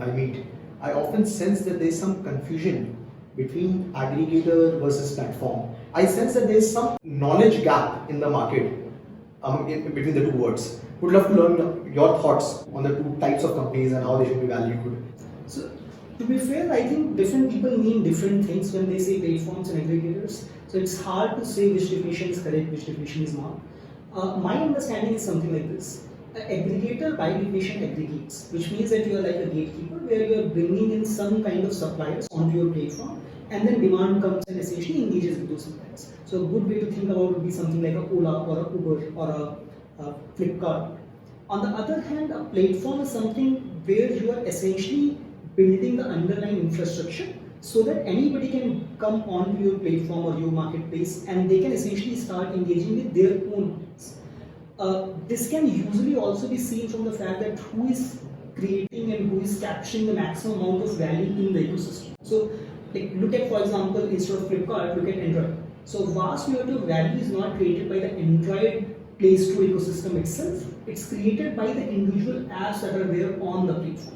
I meet, I often sense that there is some confusion between aggregator versus platform. I sense that there is some knowledge gap in the market between the two words. Would love to learn your thoughts on the two types of companies and how they should be valued. So, to be fair, I think different people mean different things when they say platforms and aggregators. So it's hard to say which definition is correct, which definition is not. My understanding is something like this. An aggregator by definition aggregates, which means that you are like a gatekeeper where you are bringing in some kind of suppliers onto your platform, and then demand comes and essentially engages with those suppliers. So a good way to think about would be something like a Ola or a Uber or a Flipkart. On the other hand, a platform is something where you are essentially building the underlying infrastructure so that anybody can come onto your platform or your marketplace and they can essentially start engaging with their own audience. This can usually also be seen from the fact that who is creating and who is capturing the maximum amount of value in the ecosystem. So look at, for example, instead of Flipkart, look at Android. So vast majority of value is not created by the Android Play Store ecosystem itself. It's created by the individual apps that are there on the platform.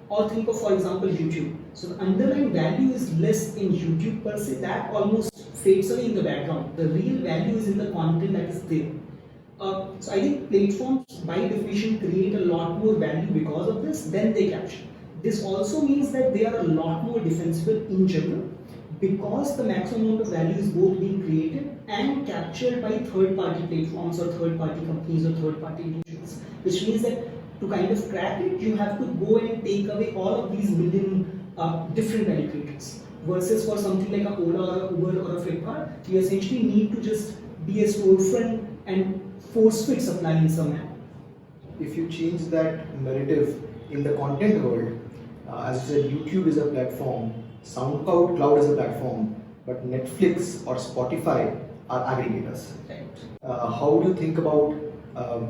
Or think of, for example, YouTube. So the underlying value is less in YouTube per se. That almost fades away in the background. The real value is in the content that is there. So I think platforms by definition create a lot more value because of this than they capture. This also means that they are a lot more defensible in general because the maximum amount of value is both being created and captured by third-party platforms or third-party companies or third-party individuals. Which means that to kind of crack it, you have to go and take away all of these million different value creators. Versus for something like a Ola or a Uber or a Flipkart, you essentially need to just be a storefront and force-fit supply in some manner. If you change that narrative in the content world, as you said, YouTube is a platform, SoundCloud is a platform, but Netflix or Spotify are aggregators. Right. How do you think about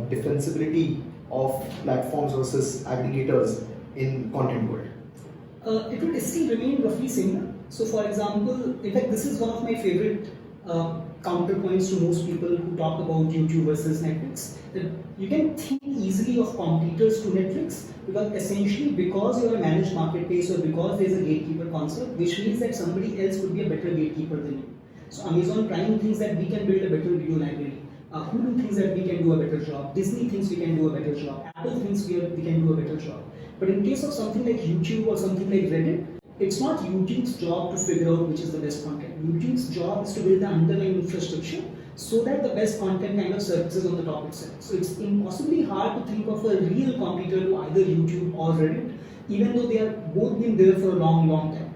defensibility of platforms versus aggregators in content world? It would still remain roughly similar. So for example, in fact this is one of my favorite counterpoints to most people who talk about YouTube versus Netflix. That you can think easily of competitors to Netflix because you are a managed marketplace or because there is a gatekeeper concept, which means that somebody else would be a better gatekeeper than you. So Amazon Prime thinks that we can build a better video library. Hulu thinks that we can do a better job. Disney thinks we can do a better job. Apple thinks we can do a better job. But in case of something like YouTube or something like Reddit, it's not YouTube's job to figure out which is the best content. YouTube's job is to build the underlying infrastructure so that the best content kind of surfaces on the top itself. So it's impossibly hard to think of a real competitor to either YouTube or Reddit, even though they have both been there for a long, long time.